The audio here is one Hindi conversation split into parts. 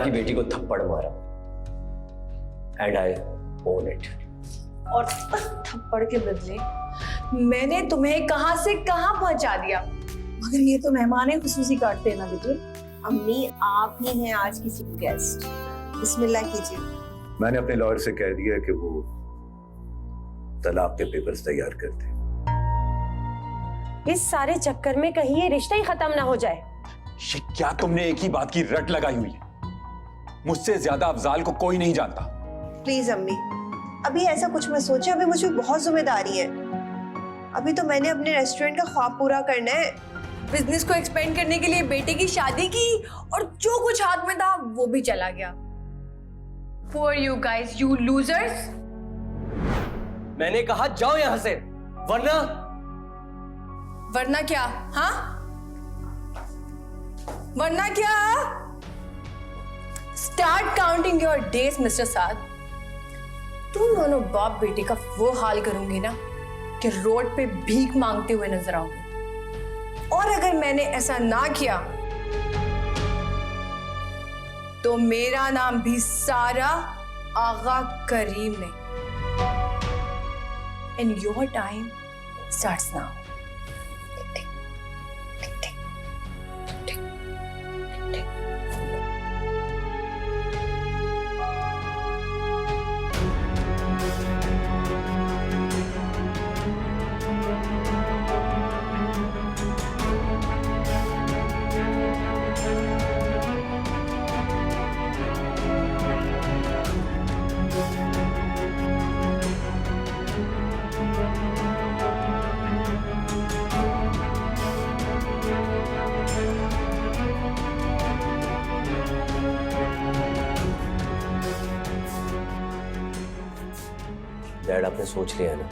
आपकी बेटी को थप्पड़ मारा एंड आई ओन इट। और उस थप्पड़ के बदले मैंने तुम्हें कहां से कहां पहुंचा दिया। मगर ये तो मेहमान खुसूसी काटते हैं ना बेटे। अम्मी आप ही हैं आज की चीफ गेस्ट, बिस्मिल्लाह कीजिए। मैंने अपने लॉयर से कह दिया कि वो तलाक के पेपर्स तैयार कर दे। इस सारे चक्कर में कहीं ये रिश्ता ही खत्म ना हो जाए। ये क्या तुमने एक ही बात की रट लगाई हुई है? मुझसे ज्यादा अफजाल को कोई नहीं जानता। प्लीज अम्मी, अभी ऐसा कुछ मत सोचे, अभी मुझ पर बहुत जिम्मेदारी है। अभी तो मैंने अपने रेस्टोरेंट का ख्वाब पूरा करना है, बिजनेस को एक्सपेंड करने के लिए बेटे की शादी की, और जो कुछ हाथ में था वो भी चला गया। For you guys, you losers। मैंने कहा जाओ यहां से, वरना क्या? हाँ, वरना क्या? Start counting your days mister Saad. तुम दोनों बाप बेटे का वो हाल करूंगी ना कि रोड पे भीख मांगते हुए नजर आओगे। और अगर मैंने ऐसा ना किया तो मेरा नाम भी सारा आगा करीम नहीं। And your time starts now. Dad, आपने सोच लिया ना,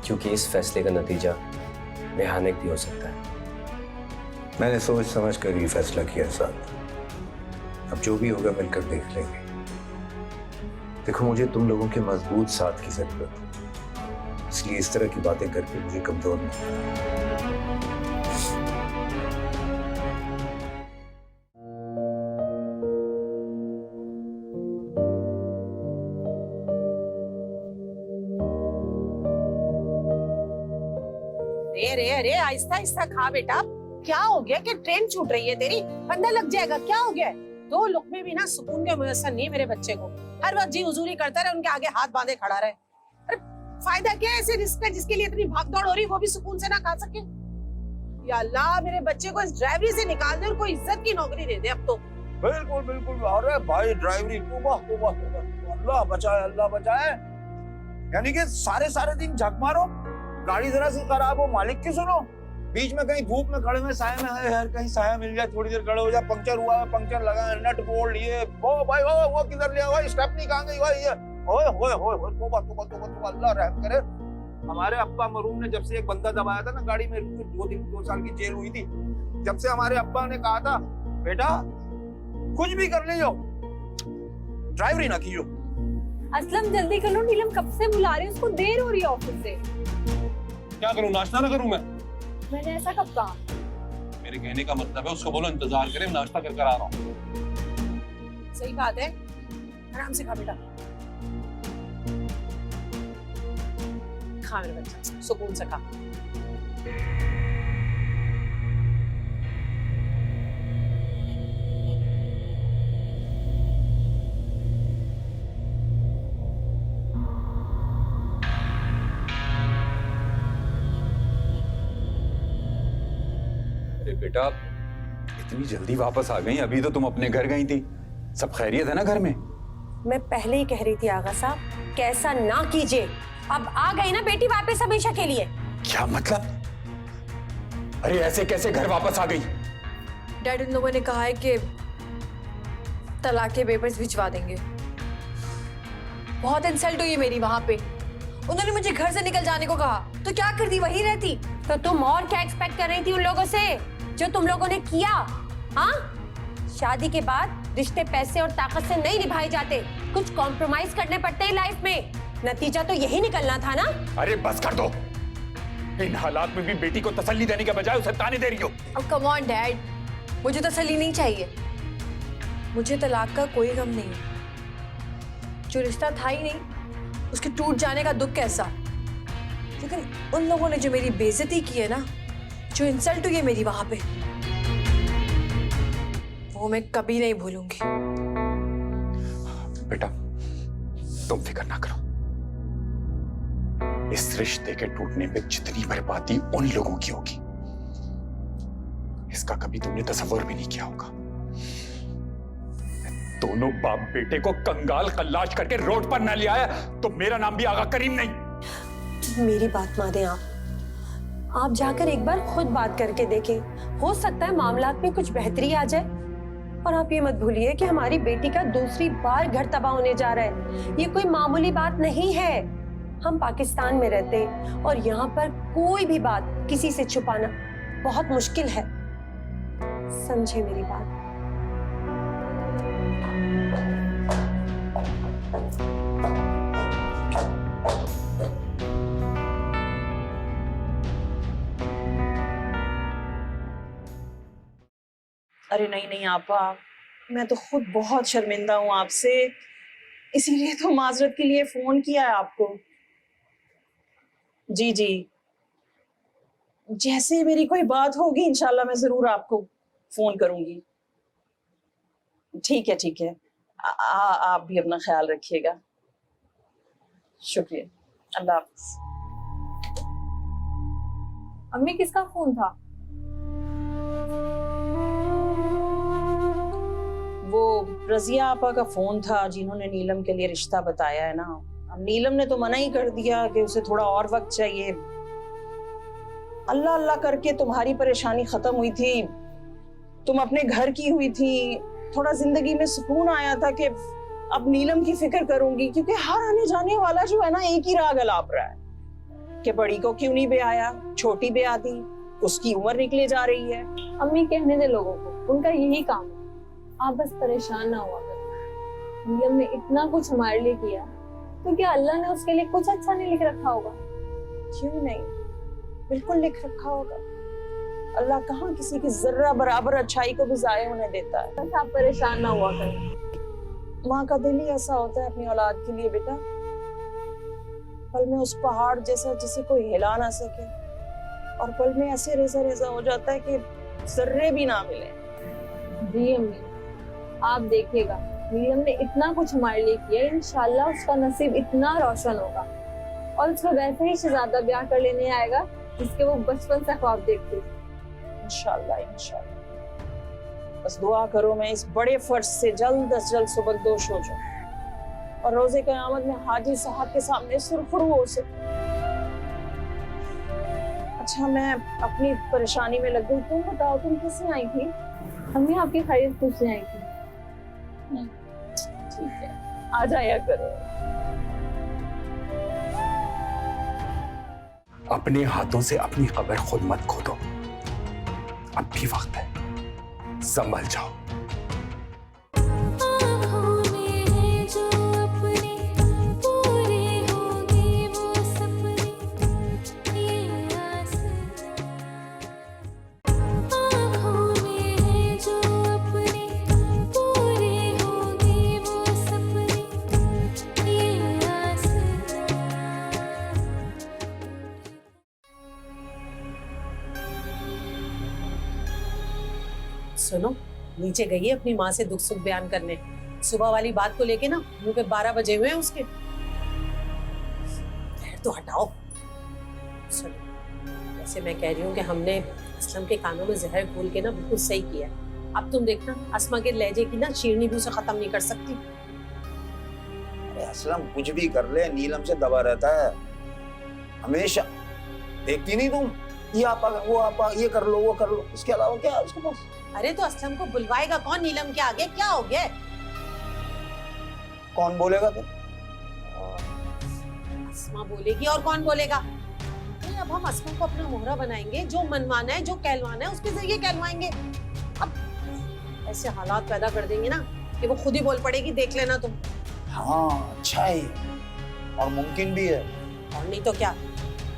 क्योंकि इस फैसले का नतीजा भयानक भी हो सकता है। मैंने सोच समझ कर ये फैसला किया साथ। अब जो भी होगा मिलकर देख लेंगे। देखो, मुझे तुम लोगों के मजबूत साथ की जरूरत है, इसलिए इस तरह की बातें करके मुझे कमजोर नहीं। अरे अरे आहिस्ता आहिस्ता खा बेटा। क्या हो गया कि ट्रेन छूट रही है तेरी? फंदा लग जाएगा। क्या हो गया? 2 लुकमे भी ना सुकून के मुयस्सर नहीं मेरे बच्चे को। हर वक्त जी हुजूरी करता रहे, उनके आगे हाथ बांधे खड़ा रहे। अरे फायदा क्या है ऐसे रिस्क का जिसके लिए इतनी भागदौड़ हो रही, वो भी सुकून से ना खा सके? या अल्लाह, मेरे बच्चे को इस ड्राइवरी से निकाल दे और कोई इज्जत की नौकरी दे दे अब तो। बिल्कुल बिल्कुल। अरे भाई, ड्राइवरी तौबा तौबा तौबा, अल्लाह बचाए, अल्लाह बचाए। यानी कि सारे सारे दिन झक मारो, गाड़ी जरा सी खराब हो मालिक की सुनो, बीच में कहीं धूप में खड़े हुए साए में है यार, कहीं साया मिल जाए, थोड़ी देर खड़े हो जाए, पंक्चर हुआ है, पंक्चर लगा है, नट बोल्ट लिए, वो भाई वो किधर लिया हुआ, स्टेपनी कहां गई भाई? ये ओए होए होए होए, तौबा तौबा तौबा तौबा, अल्लाह रहम करे। हमारे अब्बा मरूम ने जब से एक बंदा दबाया था ना गाड़ी में, 2 साल की जेल हुई थी। जब से हमारे अब्बा ने कहा था, बेटा कुछ भी कर लीजिए, ड्राइवरी ना कीजिए। असलम जल्दी कर लो, नीलम कब से बुला रही है, उसको देर हो रही है ऑफिस से। क्या करूं, नाश्ता ना करूं मैं? मैंने ऐसा कब कहा? मेरे कहने का मतलब है उसको बोलो इंतजार करे, नाश्ता कर आ रहा हूं। सही बात है, आराम से खा बेटा। खा मेरे बच्चा, सुकून से खा। बेटा, इतनी जल्दी वापस आ गई? अभी तो तुम अपने घर गई थी। सब खैरियत है ना घर में? मैं पहले ही कह रही थी आगा साहब, कैसा ना कीजिए। अब आ गई ना बेटी वापस हमेशा के लिए। क्या मतलब? अरे ऐसे कैसे घर वापस आ गई? डैड, इन लोगों ने कहा है कि तलाक के पेपर्स भिजवा देंगे। बहुत इंसल्ट हुई है मेरी वहां पे। उन्होंने मुझे घर से निकल जाने को कहा, तो क्या करती, वहीं रहती। तो तुम और क्या एक्सपेक्ट कर रही थी उन लोगों से जो तुम लोगों ने किया? हाँ, शादी के बाद रिश्ते पैसे और ताकत से नहीं निभाए जाते, कुछ कॉम्प्रोमाइज करने पड़ते हैं लाइफ में। नतीजा तो यही निकलना था ना। अरे बस कर दो, इन हालात में भी बेटी को तसल्ली देने के बजाय उसे ताने दे रही हो। अब कम ऑन डैड, मुझे तसल्ली नहीं चाहिए। मुझे तलाक का कोई गम नहीं है। जो रिश्ता था ही नहीं, उसके टूट जाने का दुख कैसा। लेकिन उन लोगों ने जो मेरी बेइज्जती की है ना, जो इंसल्ट हुई है मेरी वहां पे, वो मैं कभी नहीं भूलूंगी। बेटा तुम फिक्र ना करो, इस रिश्ते के टूटने पे जितनी बर्बादी उन लोगों की होगी, इसका कभी तुमने तसव्वुर भी नहीं किया होगा। दोनों बाप बेटे को कंगाल कल्लाश करके रोड पर न ले आया तो मेरा नाम भी आगा करीम नहीं। मेरी बात माने आप जाकर एक बार खुद बात करके देखें, हो सकता है मामलात में कुछ बेहतरी आ जाए। और आप ये मत भूलिए कि हमारी बेटी का दूसरी बार घर तबाह होने जा रहा है। ये कोई मामूली बात नहीं है। हम पाकिस्तान में रहते हैं और यहाँ पर कोई भी बात किसी से छुपाना बहुत मुश्किल है। समझे मेरी बात? अरे नहीं नहीं आपा, मैं तो खुद बहुत शर्मिंदा हूँ आपसे, इसीलिए तो माजरत के लिए फोन किया है आपको। जी जी, जैसे मेरी कोई बात होगी इंशाल्लाह मैं जरूर आपको फोन करूंगी। ठीक है। आप भी अपना ख्याल रखिएगा। शुक्रिया, अल्लाह हाफिज। अम्मी किसका फोन था? वो रजिया आपा का फोन था, जिन्होंने नीलम के लिए रिश्ता बताया है ना। अब नीलम ने तो मना ही कर दिया कि उसे थोड़ा और वक्त चाहिए। अल्लाह अल्लाह करके तुम्हारी परेशानी खत्म हुई थी, तुम अपने घर की हुई थी, थोड़ा जिंदगी में सुकून आया था कि अब नीलम की फिक्र करूंगी, क्योंकि हर आने जाने वाला जो है ना एक ही राग अलाप रहा है कि बड़ी को क्यों नहीं ब्याया, छोटी ब्याह दी, उसकी उम्र निकले जा रही है। अम्मी कहने दे लोगों को, उनका यही काम है। आप बस परेशान ना हुआ करो। नीलम ने इतना कुछ हमारे लिए किया तो क्या अल्लाह ने उसके लिए कुछ अच्छा नहीं लिख रखा होगा? क्यों नहीं, बिल्कुल लिख रखा होगा। अल्लाह कहाँ किसी की जर्रा बराबर अच्छाई को भी जाया होने देता है। बस आप परेशान ना हुआ करो। माँ का दिल ही ऐसा होता है अपनी औलाद के लिए बेटा, पल में उस पहाड़ जैसा जिसे कोई हिला ना सके, और पल में ऐसे रेजा रेजा हो जाता है कि जर्रे भी ना मिले। जी अम्मी, आप देखिएगा नीलम ने इतना कुछ हमारे लिए किया, इंशाल्लाह उसका नसीब इतना रोशन होगा और उसको वैसे ही शहजादा ब्याह कर लेने आएगा जिसके वो बचपन से ख्वाब देखती थी। इंशाल्लाह इंशाल्लाह। बस दुआ करो मैं इस बड़े फर्ज से जल्द अज जल्द सुबकदोश हो जाऊं और रोजे क़यामत में हाजी साहब के सामने सुरखरू हो सकूं। अच्छा मैं अपनी परेशानी में लग गई, तुम बताओ तुम कैसे आई थी? अम्मी आपकी खैरियत पूछने आई थी। ठीक है, आ जाया करो। अपने हाथों से अपनी कब्र खुद मत खोदो, अब भी वक्त है, संभल जाओ। सुनो, नीचे गई है अपनी माँ से दुख सुख बयान करने। सुबह वाली बात को लेके ना मुंह पे 12 बजे हुए हैं उसके। खैर तो हटाओ। सुनो, वैसे मैं कह रही हूँ कि हमने असलम के कानों में जहर घोल के ना बिल्कुल सही किया। अब तुम देखना अस्मा के लहजे की ना शीरनी भी उसे खत्म नहीं कर सकती। अरे असलम कुछ भी कर ले, नीलम से दबा रहता है हमेशा। देखती नहीं तुम, ये आपा वो आपा, ये कर लो वो कर लो, इसके अलावा क्या है उसके पास? अरे तो असलम को बुलवाएगा कौन नीलम के आगे? क्या हो गया? कौन बोलेगा फिर? अस्मा बोलेगी और कौन बोलेगा? नहीं, अब हम अस्मा को अपना मोहरा बनाएंगे, जो मनवाना है जो कहलवाना है उसके जरिए कहलवाएंगे। अब ऐसे हालात पैदा कर देंगे ना कि वो खुद ही बोल पड़ेगी, देख लेना तुम। हाँ अच्छा है और मुमकिन भी है। और नहीं तो क्या?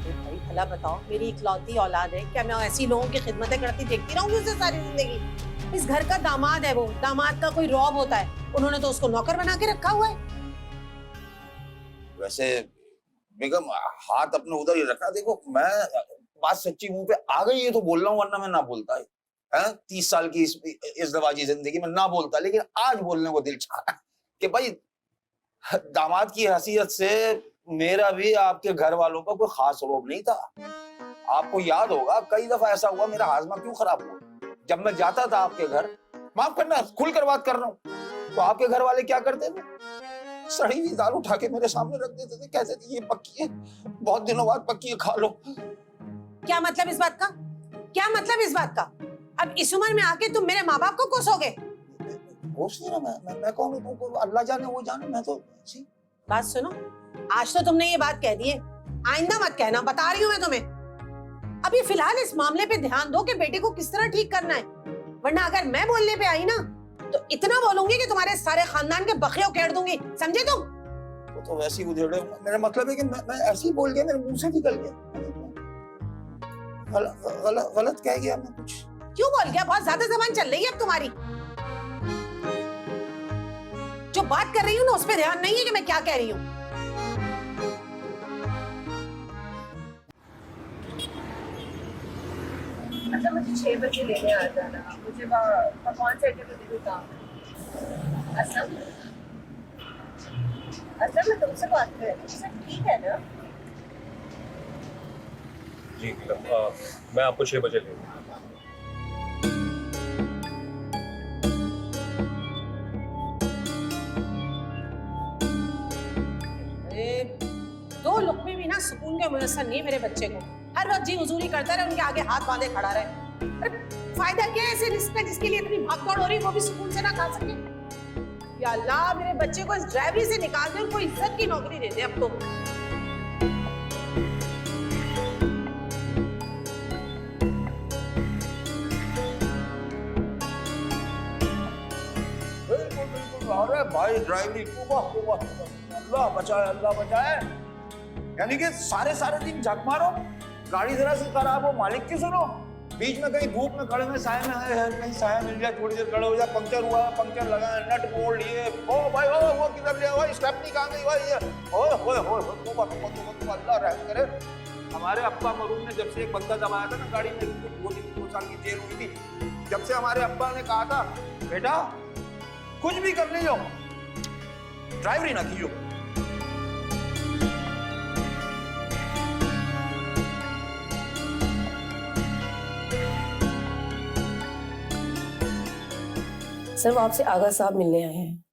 भाई भला बताओ, मेरी इकलौती औलाद है, क्या मैं ऐसी लोगों की खिदमतें करती देखती रहूंगी उसे सारी जिंदगी? इस घर का दामाद है वो, दामाद का कोई रौब होता है, उन्होंने तो उसको नौकर बना के रखा हुआ है। वैसे बेगम हाथ अपने उधर ही रखना। देखो मैं बात सच्ची मुंह पे आ गई है तो बोल रहा हूँ, वरना मैं ना बोलता है। 30 साल की इस दवाजी जिंदगी में ना बोलता, लेकिन आज बोलने को दिल चाहा कि भाई दामाद की हैसियत से मेरा भी आपके घर वालों का कोई खास रौब नहीं था। आपको याद होगा कई दफा ऐसा हुआ, मेरा हाजमा क्यों खराब हुआ। जब मैं जाता था आपके घर, माफ करना खुलकर बात कर रहा हूँ, तो आपके घर वाले क्या करते थे, सड़ी हुई दाल उठा के मेरे सामने रख देते थे, कहते थे ये पक्की है, बहुत दिनों बाद पक्की है, खा लो। क्या मतलब इस बात का? क्या मतलब इस बात का? अब इस उम्र में आके तुम मेरे माँ बाप को कोसोगे? कोस नहीं रहा मैं कौन हूँ तुमको, अल्लाह जाने वो जाने, मैं तो सी। बात सुनो, आज तो तुमने ये बात कह दी है, आइंदा मत कहना, बता रही हूँ मैं तुम्हें। अभी फिलहाल इस मामले पे ध्यान दो कि बेटे को किस तरह ठीक करना है, वरना अगर मैं बोलने पे आई ना तो इतना बोलूंगी कि तुम्हारे सारे खानदान के बखे उखेड़ दूंगी, समझे तुम? तो वैसे ही उधेड़े, मेरा मतलब है कि मैं ऐसे ही बोल गया, मेरे मुंह से निकल गया। गलत कह गया मैं कुछ? क्यों बोल गया? बहुत ज्यादा जबान चल रही है अब तुम्हारी। जो बात कर रही हूँ ना उस पर ध्यान नहीं है कि मैं क्या कह रही हूँ। अच्छा मुझे 6 बजे लेने आ जाना, मुझे वहाँ कौन से एक्टिविटी में काम है। असलम मैं तुमसे बात कर रही हूँ, सब ठीक है ना? जी मैं आपको 6 बजे ले दो लुकमे भी ना सुकून के मुयस्सर नहीं मेरे बच्चे को, हर वक्त जी हुजूरी करता रहे, उनके आगे हाथ बांधे खड़ा रहे। अरे फायदा क्या है ऐसे रिस्क का जिसके लिए इतनी भागदौड़ हो रही है, वो भी सुकून से ना खा सके। या अल्लाह मेरे बच्चे को इस ड्राइवरी से निकाल दे और कोई इज्जत की नौकरी दे दे अब तो। अरे भाई ड्राइवरी अल्लाह बचाए। यानी कि सारे दिन झक मारो, गाड़ी जरा सी खराब हो, मालिक की सुनो, बीच में कहीं धूप में खड़े में साए में है, कहीं साया मिल जाए, थोड़ी देर खड़े हो जाए, पंक्चर हुआ, पंक्चर लगा, नट बोल्ट ये, ओ भाई ओ वो किधर गया भाई, स्टेपनी कहाँ गई भाई, ये ओए तुम अल्लाह रहम करे। हमारे अब्बा मरूम ने जब से एक बंदा दबाया था ना गाड़ी में, 2 साल की जेल हुई थी, जब से हमारे अब्बा ने कहा था बेटा कुछ भी कर लीजिए ड्राइवरी ना कीजिए। सर वो आपसे आगा साहब मिलने आए हैं।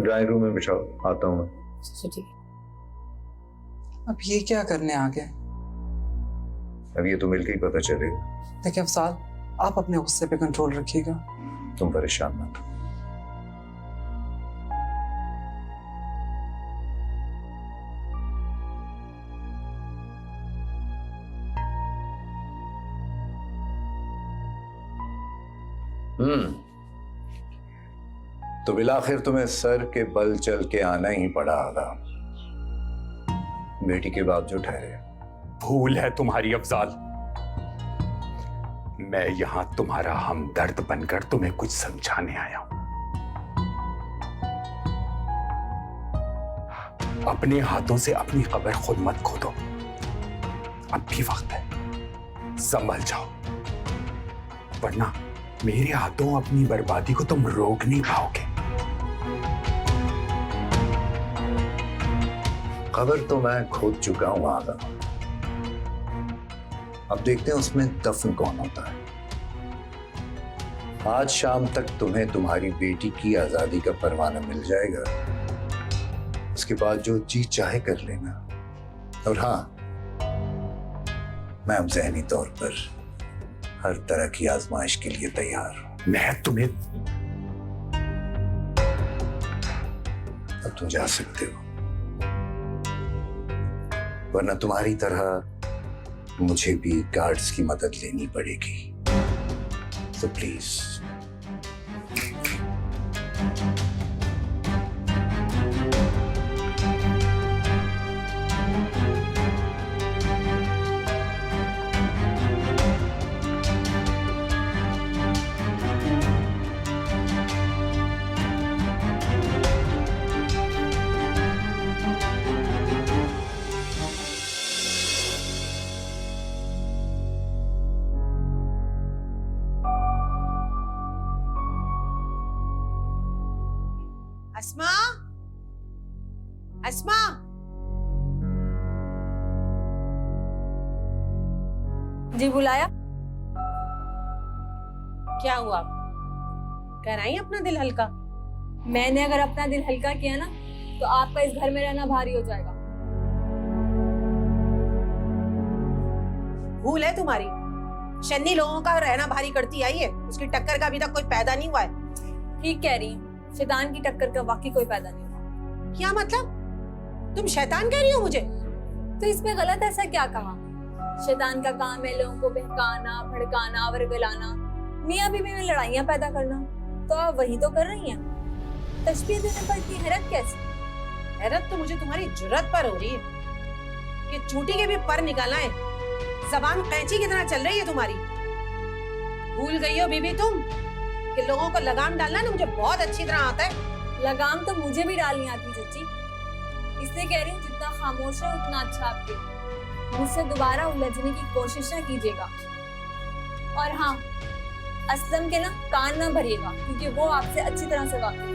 ड्राइंग रूम में बिठाओ, आता हूँ मैं। ठीक। अब ये क्या करने आ गए? अब ये तो मिलकर ही पता चलेगा। देखिए अफसाल, आप अपने गुस्से पे कंट्रोल रखिएगा। तुम परेशान मत हो। तो बिलाखिर तुम्हें सर के बल चल के आना ही पड़ा होगा, बेटी के बाप जो ठहरे। भूल है तुम्हारी अफजाल, मैं यहां तुम्हारा हमदर्द बनकर तुम्हें कुछ समझाने आया हूं। अपने हाथों से अपनी कब्र खुद मत खोदो, अब भी वक्त है, संभल जाओ, वरना मेरे हाथों अपनी बर्बादी को तुम रोक नहीं पाओगे। खबर तो मैं खोद चुका हूं आगा, अब देखते हैं उसमें दफन कौन होता है। आज शाम तक तुम्हें तुम्हारी बेटी की आजादी का परवाना मिल जाएगा, उसके बाद जो जी चाहे कर लेना। और हाँ, मैं अब ज़हनी तौर पर हर तरह की आजमाइश के लिए तैयार हूं। मैं तुम्हें अब तुम जा सकते हो, वरना तुम्हारी तरह मुझे भी गार्ड्स की मदद लेनी पड़ेगी। तो प्लीज अस्मा, अस्मा, जी बुलाया? क्या हुआ? कराई अपना दिल हल्का? मैंने अगर अपना दिल हल्का किया ना तो आपका इस घर में रहना भारी हो जाएगा। भूल है तुम्हारी, शन्नी लोगों का रहना भारी करती आई है, उसकी टक्कर का अभी तक कोई पैदा नहीं हुआ है। ठीक कह रही हैं, शैतान की टक्कर का वाकई कोई पैदा नहीं हुआ। क्या मतलब? तुम शैतान कह रही हो मुझे? तो इसमें गलत ऐसा क्या कहा? शैतान का काम है लोगों को बहकाना, भड़काना, वर्गलाना, मियां बीवी में लड़ाइयां पैदा करना। तो आप वही तो कर रही हैं। तशबीह देने पर इतनी हैरत कैसे? हैरत तो मुझे तुम्हारी जुर्रत पर हो रही है कि चूटी के भी पर निकालना है। जबान कैंची की तरह चल रही है तुम्हारी। भूल गई हो बीबी तुम कि लोगों को लगाम डालना ना मुझे बहुत अच्छी तरह आता है। लगाम तो मुझे भी डालनी आती चची, इसलिए कह रही हूँ जितना खामोश है उतना अच्छा आपके लिए। मुझसे दोबारा उलझने की कोशिश ना कीजिएगा। और हाँ, असलम के ना कान ना भरिएगा क्योंकि वो आपसे अच्छी तरह से वाकिफ है।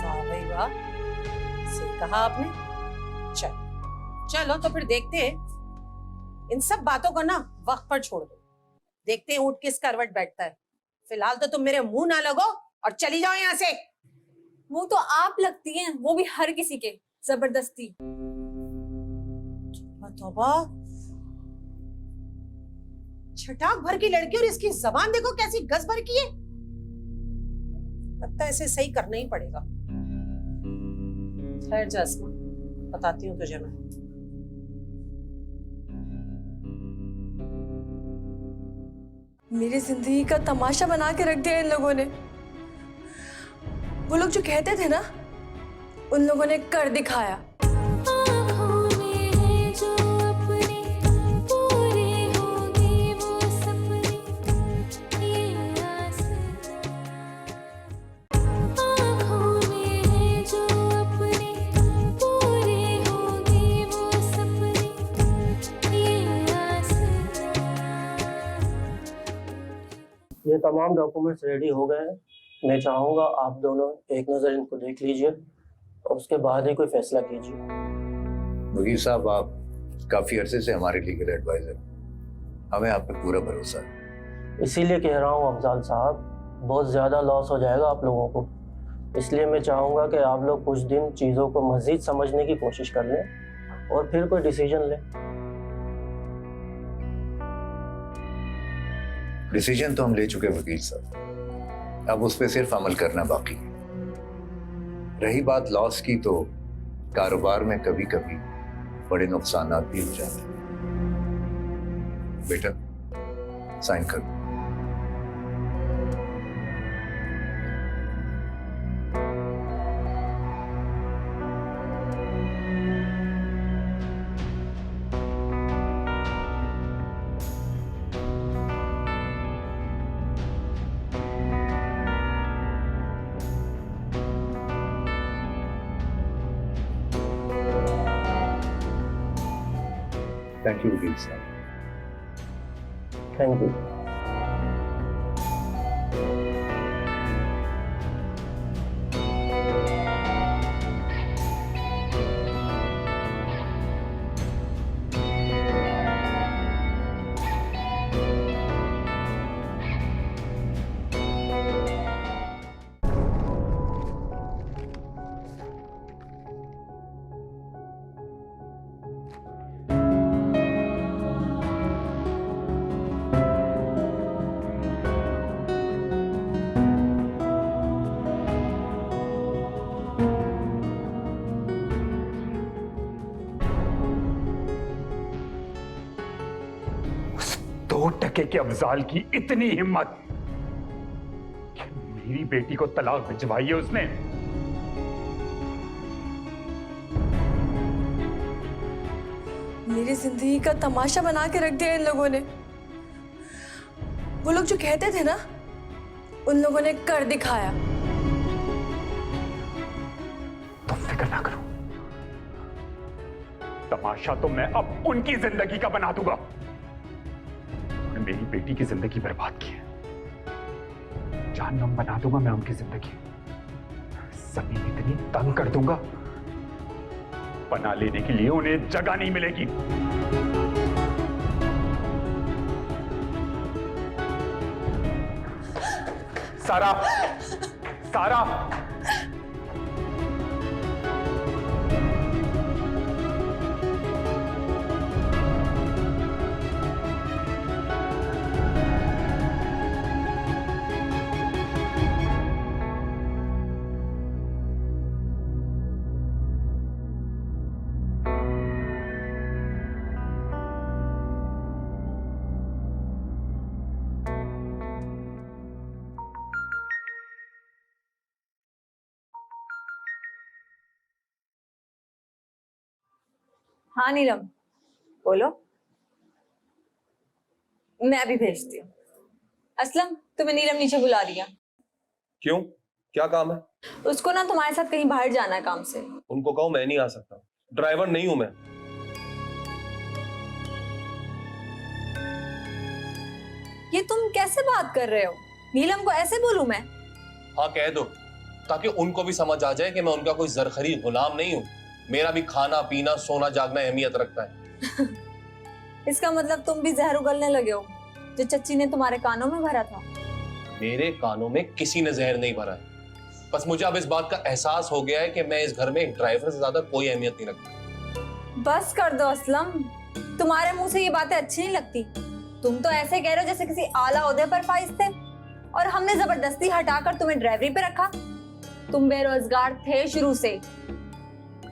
वाह भाई वाह, सही कहा आपने। चलो तो फिर देखते हैं, इन सब बातों को ना वक्त पर छोड़ दो, देखते हैं ऊँट किस करवट बैठता है। फिलहाल तो तुम मेरे मुंह ना लगो और चली जाओ यहाँ से। मुंह तो आप लगती हैं, वो भी हर किसी के, जबरदस्ती। तौबा, छटाक भर की लड़की और इसकी जबान देखो कैसी गज भर की है। लगता है इसे सही करना ही पड़ेगा। खैर जा अस्मा, बताती हूँ तुझे मैं। मेरी जिंदगी का तमाशा बना के रख दिया इन लोगों ने। वो लोग जो कहते थे ना, उन लोगों ने कर दिखाया। ये तमाम डॉक्यूमेंट्स रेडी हो गए हैं। मैं चाहूँगा आप दोनों एक नज़र इनको देख लीजिए और उसके बाद ही कोई फैसला कीजिए। वकील साहब, आप काफ़ी अरसे से हमारे लीगल एडवाइजर, हमें आप पे पूरा भरोसा है। इसीलिए कह रहा हूँ अफजाल साहब, बहुत ज़्यादा लॉस हो जाएगा आप लोगों को। इसलिए मैं चाहूँगा कि आप लोग कुछ दिन चीज़ों को मज़ीद समझने की कोशिश कर लें और फिर कोई डिसीजन लें। डिसीजन तो हम ले चुके वकील साहब, अब उस पर सिर्फ अमल करना बाकी है। रही बात लॉस की, तो कारोबार में कभी कभी बड़े नुकसान भी हो जाते हैं। बेटा, साइन कर दो। थैंक यू वकील साहब। Thank you. के अफजाल की इतनी हिम्मत कि मेरी बेटी को तलाक भिजवाई है उसने। मेरी जिंदगी का तमाशा बना के रख दिया इन लोगों ने। वो लोग जो कहते थे ना, उन लोगों ने कर दिखाया। तुम फिक्र ना करो, तमाशा तो मैं अब उनकी जिंदगी का बना दूंगा। मेरी बेटी की जिंदगी बर्बाद की है, जहन्नम बना दूंगा मैं उनकी जिंदगी। जमीन इतनी तंग कर दूंगा, पना लेने के लिए उन्हें जगह नहीं मिलेगी। सारा, सारा, हाँ नीलम, बोलो। मैं अभी भेजती हूँ। असलम, तुम्हें नीलम नीचे बुला रही है। क्यों, क्या काम है? उसको ना तुम्हारे साथ कहीं बाहर जाना है काम से। उनको कहो मैं नहीं आ सकता, ड्राइवर नहीं हूं मैं। ये तुम कैसे बात कर रहे हो? नीलम को ऐसे बोलूं मैं? हाँ कह दो, ताकि उनको भी समझ आ जाए कि मैं उनका कोई जरखरी गुलाम नहीं हूँ। मेरा भी खाना पीना सोना जागना अहमियत रखता है। इसका मतलब तुम भी जहर उगलने लगे हो जो चच्ची ने तुम्हारे कानों में भरा था। मेरे कानों में किसी ने जहर नहीं भरा है, बस मुझे अब इस बात का एहसास हो गया है कि मैं इस घर में एक ड्राइवर से ज्यादा कोई अहमियत नहीं रखता। बस कर दो असलम, तुम्हारे मुंह से ये बातें अच्छी नहीं लगती। तुम तो ऐसे कह रहे हो जैसे किसी आला ओहदे पर फाइज थे और हमने जबरदस्ती हटाकर तुम्हें ड्राइवरी पे रखा। तुम बेरोजगार थे शुरू से।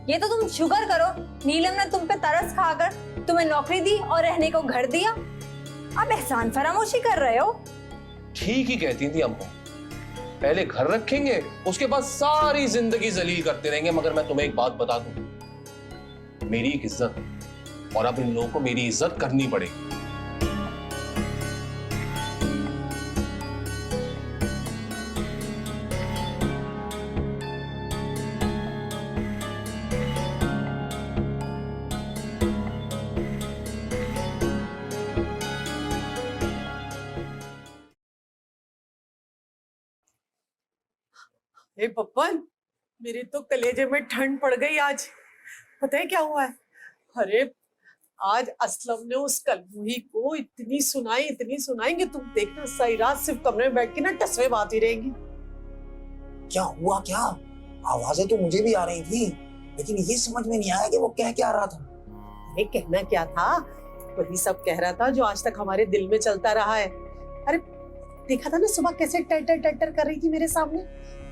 ये तो तुम शुक्र करो नीलम ने तुम पे तरस खाकर तुम्हें नौकरी दी और रहने को घर दिया। अब एहसान फरामोशी कर रहे हो। ठीक ही कहती थी अम्मा, पहले घर रखेंगे उसके बाद सारी जिंदगी जलील करते रहेंगे। मगर मैं तुम्हें एक बात बता दूं, मेरी एक इज्जत है और अब इन लोगों को मेरी इज्जत करनी पड़ेगी। हे पप्पन, मेरे तो कलेजे में ठंड पड़ गई आज। पता है क्या हुआ है? अरे आज असलम ने उस कलमुही को इतनी सुनाई कि तुम देखना सारी रात सिर्फ कमरे में बैठ के ना टसवे बाती रहेगी। क्या हुआ क्या? आवाजें तो मुझे भी आ रही थी, लेकिन ये समझ में नहीं आया कि वो कह क्या रहा था। अरे कहना क्या था, वही सब कह रहा था जो आज तक हमारे दिल में चलता रहा है। अरे देखा था ना सुबह कैसे टटर टटर कर रही थी मेरे सामने।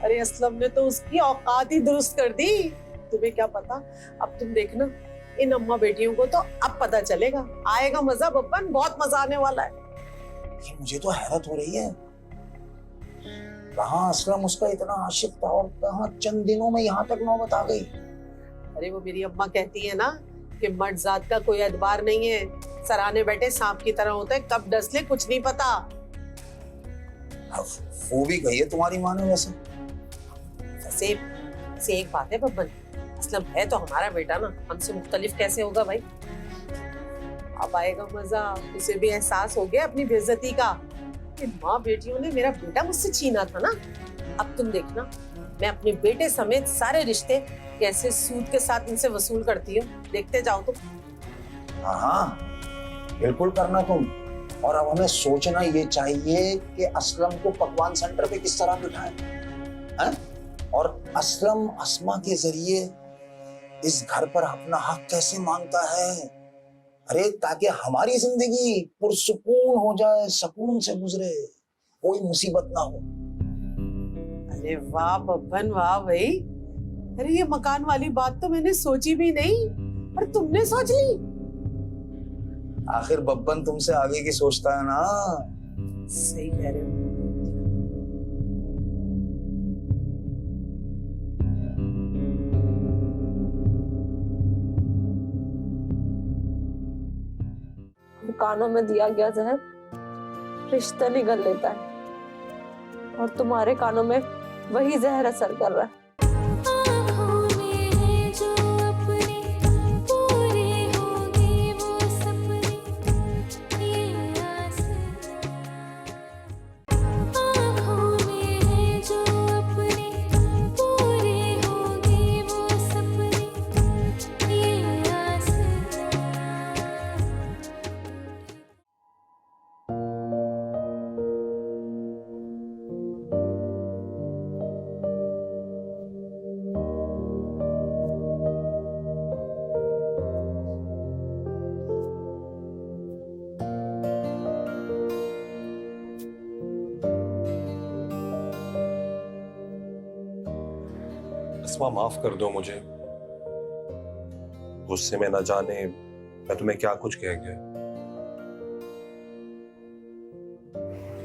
अरे असलम ने तो उसकी औकात ही दुरुस्त कर दी। तुम्हें क्या पता, अब तुम देखना इन अम्मा बेटियों को तो अब पता चलेगा। आएगा मजा बब्बन, बहुत मजा आने वाला है। मुझे तो हैरत हो रही है, कहाँ असलम उसका इतना आशिक था और कहाँ चंद दिनों में यहाँ तक नौबत आ गई। अरे वो मेरी अम्मा कहती है ना कि मर्द जात का कोई एतबार नहीं है, सराहने बैठे सांप की तरह होता है, कब डस ले कुछ नहीं पता। वो भी गई है तुम्हारी माँ ने वैसे। से एक बात है बब्बन, असलम है तो हमारा बेटा ना, हमसे मुख्तलिफ कैसे होगा भाई। अब आएगा मजा। उसे भी एहसास हो गया अपनी बेइज्जती का कि माँ बेटियों ने मेरा बेटा मुझसे छीना था ना। अब तुम देखना मैं अपने बेटे समेत सारे रिश्ते कैसे सूद के साथ इनसे वसूल करती हूँ, देखते जाओ तुम। हाँ बिल्कुल करना तुम। और अब हमें सोचना ये चाहिए कि असलम को पकवान सेंटर पे किस तरह बिठाएं, और असलम अस्मा के जरिए इस घर पर अपना हक कैसे मांगता है। अरे ताकि हमारी जिंदगी पुरसुकून हो जाए, सुकून से गुजरे, कोई मुसीबत ना हो। अरे वाह बब्बन वाह भाई। अरे ये मकान वाली बात तो मैंने सोची भी नहीं और तुमने सोच ली। आखिर बब्बन तुमसे आगे की सोचता है ना। सही कह रहे हो। कानों में दिया गया जहर रिश्ता निगल लेता है और तुम्हारे कानों में वही जहर असर कर रहा है। आँखों में है जो अपने पूरे अस्मा माफ कर दो मुझे, गुस्से में न जाने मैं तुम्हें क्या कुछ कह गया।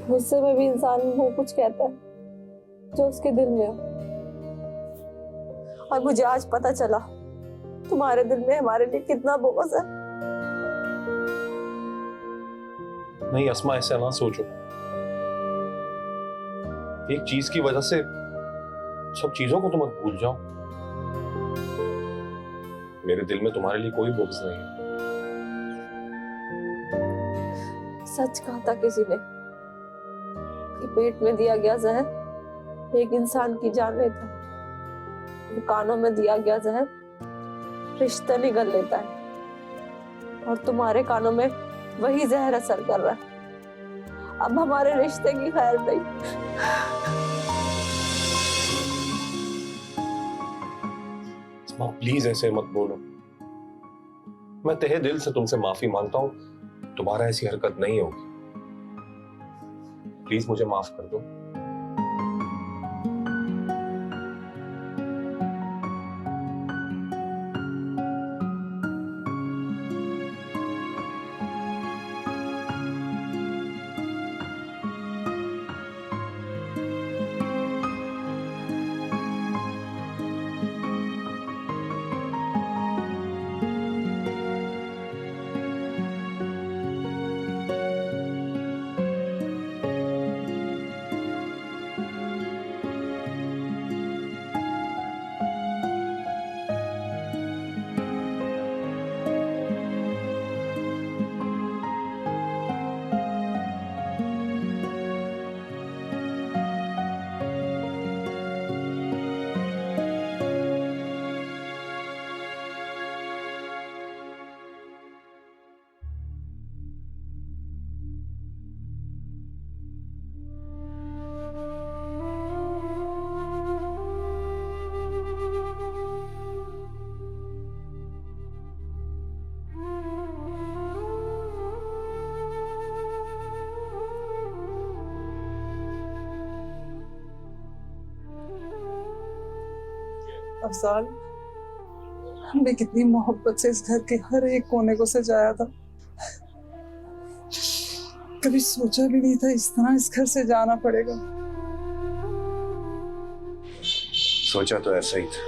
गुस्से में भी इंसान वो कुछ कहता है जो उसके दिल में हो। और मुझे आज पता चला तुम्हारे दिल में हमारे लिए कितना बुग़्ज़ है। नहीं अस्मा, ऐसा ना सोचो। एक चीज की वजह से सब चीजों को तुम मत भूल जाओ। मेरे दिल में तुम्हारे लिए कोई बुग़्ज़ नहीं है। सच कहा था किसी ने कि पेट में दिया गया जहर एक इंसान की जान लेता है, कानों में दिया गया जहर रिश्ता निगल लेता है। और तुम्हारे कानों में वही जहर असर कर रहा है। अब हमारे रिश्ते की खैर नहीं। प्लीज ऐसे मत बोलो। मैं तहे दिल से तुमसे माफी मांगता हूं, दोबारा ऐसी हरकत नहीं होगी। प्लीज मुझे माफ कर दो। अफजाल, हमने कितनी मोहब्बत से इस घर के हर एक कोने को सजाया था। कभी सोचा भी नहीं था इस तरह इस घर से जाना पड़ेगा। सोचा तो ऐसा ही था,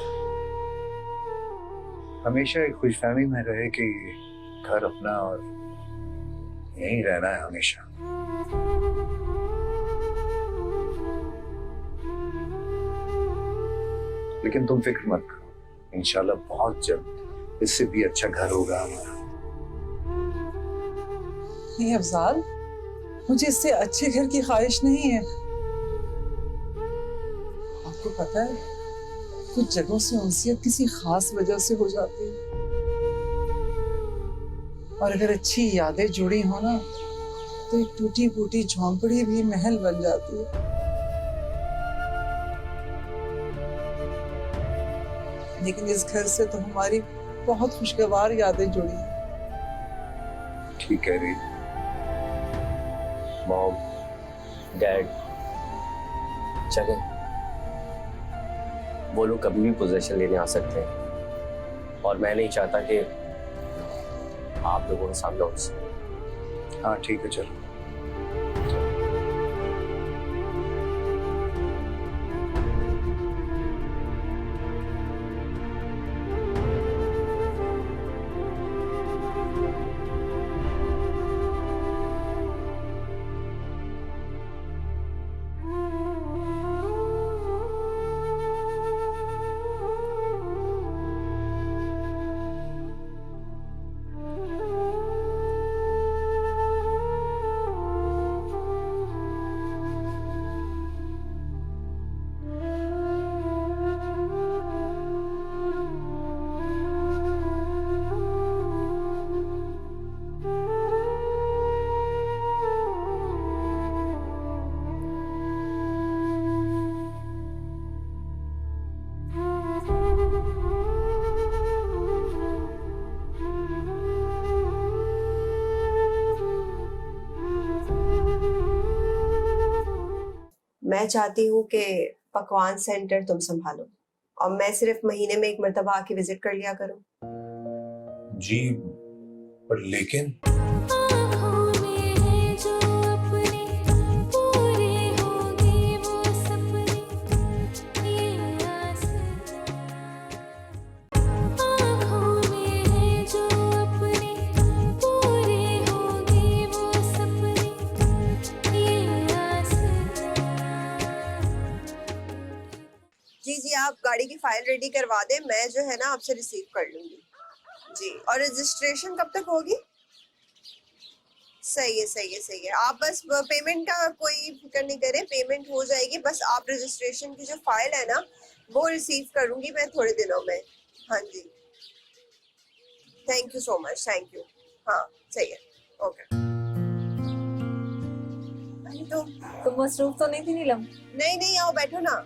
हमेशा एक खुशफहमी में रहे कि घर अपना और यहीं रहना है हमेशा। लेकिन तुम फिक्र मत करो, इंशाल्लाह बहुत जल्द इससे भी अच्छा घर होगा हमारा। नहीं अफजाल, मुझे इससे अच्छे घर की ख्वाहिश नहीं है। आपको पता है, कुछ जगहों से उनसियत किसी खास वजह से हो जाती है, और अगर अच्छी यादें जुड़ी हो ना तो एक टूटी फूटी झोंपड़ी भी महल बन जाती है। लेकिन इस घर से तो हमारी बहुत खुशगवार यादें जुड़ी हैं। ठीक है रीत। मॉम, डैड, चले, वो लोग कभी भी पोजीशन लेने आ सकते हैं और मैं नहीं चाहता कि आप लोगों के सामने उनसे। हाँ ठीक है, चलो। मैं चाहती हूँ कि पकवान सेंटर तुम संभालो और मैं सिर्फ महीने में एक मर्तबा आके विजिट कर लिया करूं। जी पर लेकिन जी आप गाड़ी की फाइल रेडी करवा दें, मैं जो है ना आपसे रिसीव कर लूंगी जी। और रजिस्ट्रेशन कब तक होगी? सही है। आप बस पेमेंट का कोई फिक्र नहीं करें, पेमेंट हो जाएगी। बस आप रजिस्ट्रेशन की जो फाइल है ना वो रिसीव करूंगी मैं थोड़े दिनों में। हाँ जी, thank you so much, thank you. हाँ सही है, ओके। तुम मसरूफ तो नहीं थी नीलम? नहीं आओ बैठो ना।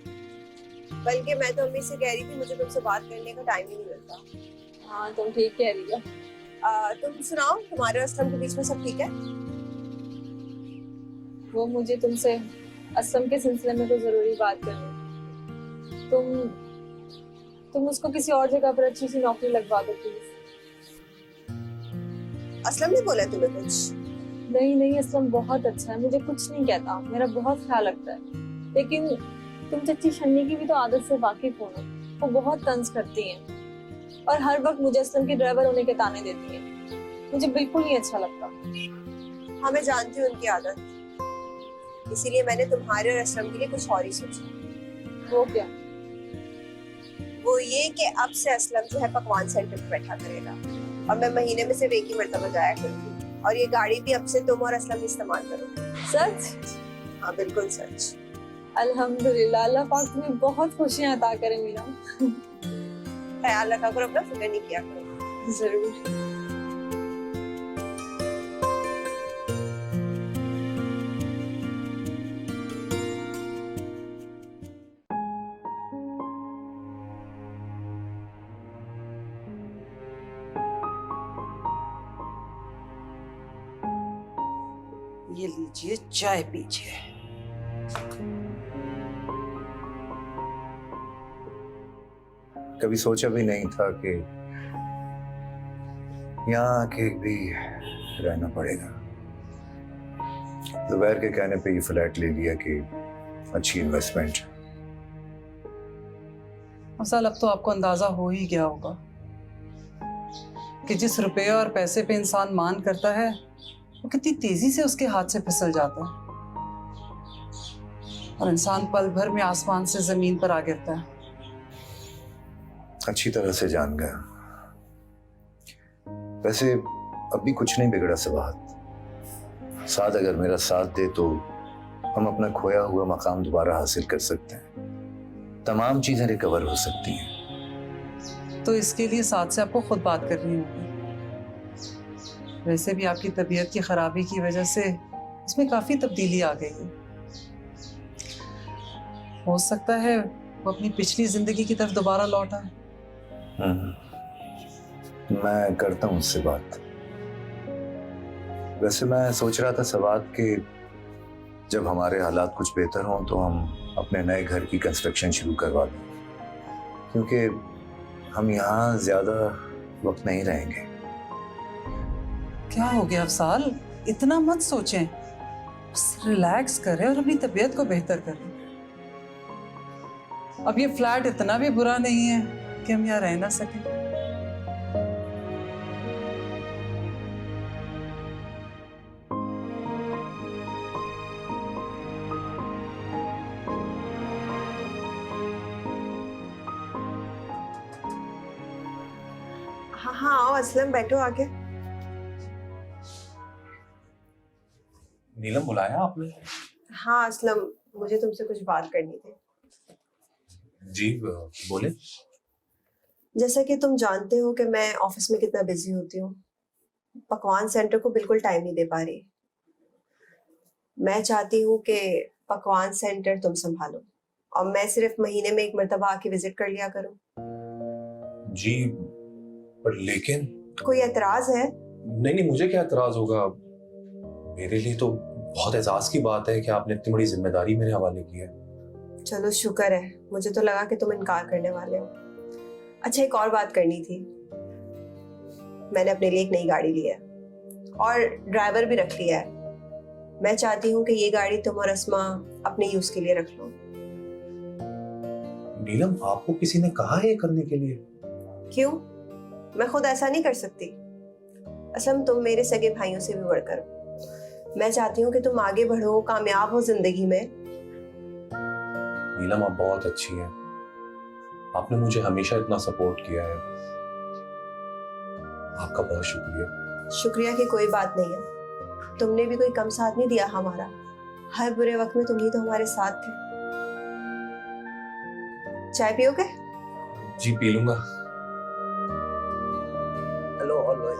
बल्कि मैं तो अम्मी से कह रही थी मुझे तुमसे बात करने का टाइम ही नहीं मिलता। हाँ तुम ठीक कह रही हो। तुम सुनाओ, तुम्हारे और असलम के बीच में सब ठीक है? वो मुझे तुमसे असलम के सिलसिले में तो जरूरी बात करनी। तुम उसको किसी और जगह पर अच्छी सी नौकरी लगवा दो प्लीज। असलम ने बोला तुम्हें कुछ? नहीं, असलम बहुत अच्छा है, मुझे कुछ नहीं कहता, मेरा बहुत ख्याल रखता है। लेकिन तुम चच्ची शन्नी की भी तो आदत से वाकिफ हो ना, वो बहुत तंज करती हैं और हर वक्त मुझे असलम के ड्राइवर होने के ताने देती हैं। मुझे बिल्कुल नहीं अच्छा लगता। हाँ मैं जानती हूँ उनकी आदत, इसीलिए मैंने तुम्हारे और असलम के लिए कुछ और ही सोचा। वो क्या? वो ये कि अब से असलम जो है पकवान सेंटर पे बैठा करेगा और मैं महीने में सिर्फ एक ही मर्तबा जाया करूंगी। और ये गाड़ी भी अब से तुम और असलम इस्तेमाल करोगे। सच? हाँ बिल्कुल सच। अल्हम्दुलिल्लाह, अल्लाह पाक तुम्हें बहुत खुशियां अता करे मीना। ख्याल रखा करो अपना, फिक्र नहीं किया करो। जरूर। ये लीजिए चाय पीजिए। कभी सोचा भी नहीं था कि यहाँ आके भी रहना पड़ेगा। जुबैर के कहने पे ये फ्लैट ले लिया कि अच्छी इन्वेस्टमेंट। अफजाल, अब तो आपको अंदाजा हो ही गया होगा कि जिस रुपये और पैसे पे इंसान मान करता है वो कितनी तेजी से उसके हाथ से फिसल जाता है और इंसान पल भर में आसमान से जमीन पर आ गिरता है। अच्छी तरह से जान गया। वैसे अब भी कुछ नहीं बिगड़ा साद अगर मेरा साथ दे तो हम अपना खोया हुआ मकाम दोबारा हासिल कर सकते हैं। तमाम चीजें रिकवर हो सकती हैं। तो इसके लिए साथ से आपको खुद बात करनी होगी। वैसे भी आपकी तबीयत की खराबी की वजह से इसमें काफी तब्दीली आ गई है। हो सकता है वो अपनी पिछली जिंदगी की तरफ दोबारा लौटा है। मैं करता हूँ उससे बात। वैसे मैं सोच रहा था सवाद कि जब हमारे हालात कुछ बेहतर हों तो हम अपने नए घर की कंस्ट्रक्शन शुरू करवा दें, क्योंकि हम यहाँ ज्यादा वक्त नहीं रहेंगे। क्या हो गया अफसाल, इतना मत सोचें, बस रिलैक्स करें और अपनी तबीयत को बेहतर करें। अब ये फ्लैट इतना भी बुरा नहीं है कि हम यहाँ रह ना सकें। हाँ आओ असलम, बैठो आके। नीलम बुलाया आपने? हाँ असलम, मुझे तुमसे कुछ बात करनी थी। जी बोले। जैसा कि तुम जानते हो कि मैं ऑफिस में कितना बिजी होती हूँ, पकवान सेंटर को बिल्कुल टाइम नहीं दे पा रही। मैं चाहती हूँ कि पकवान सेंटर तुम संभालो और मैं सिर्फ महीने में एक मर्तबा आके विजिट कर लिया करूँ। जी पर लेकिन कोई एतराज है? नहीं, मुझे क्या एतराज होगा। मेरे लिए तो बहुत एजाज की बात है कि आपने इतनी बड़ी जिम्मेदारी मेरे हवाले की है। चलो शुक्र है, मुझे तो लगा कि तुम इनकार करने वाले हो। अच्छा, एक और बात करनी थी। मैंने अपने लिए एक नई गाड़ी ली है और ड्राइवर भी रख लिया है। मैं चाहती हूँ कि ये गाड़ी तुम और अस्मा अपने यूज के लिए रख लो। नीलम, आपको किसी ने कहा है ये करने के लिए? क्यों? मैं खुद ऐसा नहीं कर सकती। असलम, तुम मेरे सगे भाइयों से भी बढ़कर हो। मैं चाहती हूँ कि तुम आगे बढ़ो, कामयाब हो जिंदगी में। नीलम, आप बहुत अच्छी हैं। आपने मुझे हमेशा इतना सपोर्ट किया है, आपका बहुत शुक्रिया। शुक्रिया की कोई बात नहीं है। तुमने भी कोई कम साथ नहीं दिया हमारा। हर बुरे वक्त में तुम ही तो हमारे साथ थे। चाय पियोगे? जी पी लूंगा। Hello always.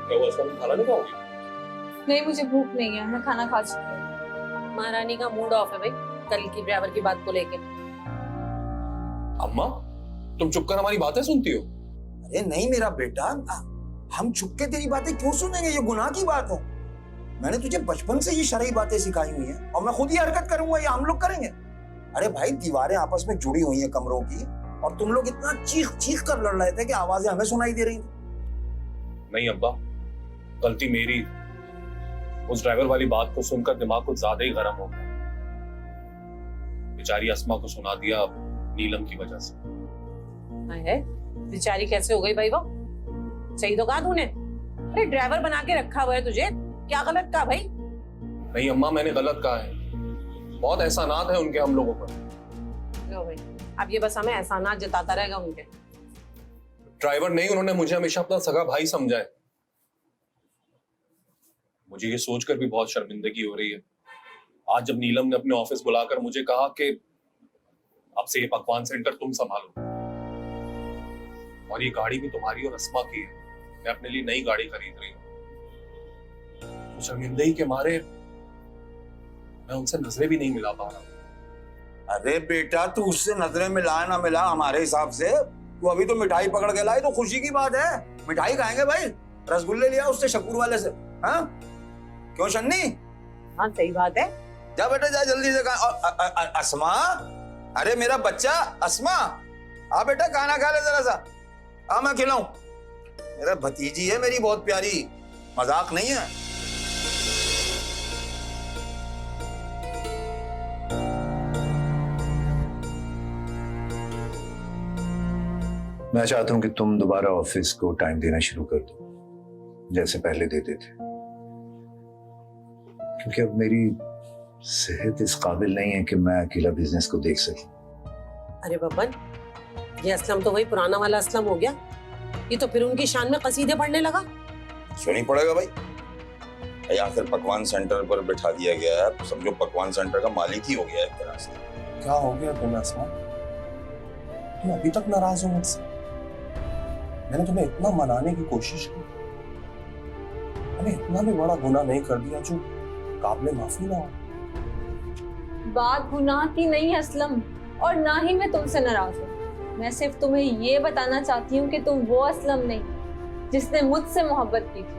क्या हुआ, तुम खाना नहीं खाओगी? नहीं, मुझे भूख नहीं है, मैं खाना खा चुकी हूँ। महारानी का मूड ऑफ है भाई कल की ड्राइवर की बात को लेके। अम्मा, तुम चुप कर हमारी बातें सुनती हो? अरे नहीं मेरा बेटा, हम चुप के तेरी बातें क्यों सुनेंगे? ये गुनाह की बात हो। मैंने तुझे बचपन से ये शरई बातें सिखाई हुई हैं और मैं खुद ही हरकत करूंगा, ये हम लोग करेंगे? अरे भाई, दीवारें आपस में जुड़ी हुई हैं कमरों की, और तुम लोग इतना चीख चीख कर लड़ रहे थे कि आवाजें हमें सुनाई दे रही थी। नहीं अब्बा, गलती मेरी। उस ड्राइवर वाली बात को सुनकर दिमाग कुछ ज्यादा ही गर्म हो गया। बेचारी अस्मा को सुना दिया नीलम की वजह से। है बेचारी कैसे हो गई भाई? वो सही तो कहा तूने। अरे ड्राइवर बना के रखा हुआ है तुझे, क्या गलत कहा भाई? नहीं अम्मा, मैंने गलत कहा है। बहुत एहसानात है उनके हम लोगों पर। लो भाई, अब ये बस हमें एहसानात जताता रहेगा उनके। ड्राइवर नहीं, उन्होंने मुझे हमेशा अपना सगा भाई समझा है। मुझे ये सोचकर भी बहुत शर्मिंदगी हो रही है आज जब नीलम ने अपने ऑफिस बुलाकर मुझे कहा कि अब से ये पकवान सेंटर तुम संभालो, और ये गाड़ी भी तुम्हारी और अस्मा की है। मैं अपने लिए नई गाड़ी खरीद रही हूँ। तो शर्मिंदगी के मारे मैं उनसे नजरें भी नहीं मिला पा रहा। अरे बेटा, तू उससे नजरें मिला ना मिला, हमारे हिसाब से तू अभी तो मिठाई पकड़ के लाई, तो खुशी की बात है। मिठाई खाएंगे भाई, रसगुल्ले लिया उससे शकूर वाले से। हाँ क्यों शन्नी? हाँ सही बात है। जा बेटा जा जल्दी से। अस्मा, अरे मेरा बच्चा अस्मा, आ बेटा खाना खा ले जरा सा। आ मैं खिलाऊं? मेरा भतीजी है मेरी, बहुत प्यारी, मजाक नहीं है। मैं चाहता हूं कि तुम दोबारा ऑफिस को टाइम देना शुरू कर दो जैसे पहले देते थे, क्योंकि अब मेरी सेहत इस काबिल नहीं है कि मैं अकेला बिजनेस को देख सकूं। अरे बब्बन, ये असलम तो वही पुराना वाला असलम हो गया। ये तो फिर उनकी शान में कसीदे पढ़ने लगा। सुनी पड़ेगा भाई, या फिर पकवान सेंटर पर बिठा दिया गया है, समझो पकवान सेंटर का मालिक ही हो गया एक तरह से। क्या हो गया तुम्हें अस्मा? तुम अभी तक नाराज हो मुझसे? मैंने तुम्हें इतना मनाने की कोशिश की, मैंने इतना भी बड़ा गुनाह नहीं कर दिया जो काबिले माफी ना हो। बात गुनाह की नहीं है असलम, और ना ही मैं तुमसे नाराज हूँ। मैं सिर्फ तुम्हें ये बताना चाहती हूँ कि तुम वो असलम नहीं जिसने मुझसे मोहब्बत की थी।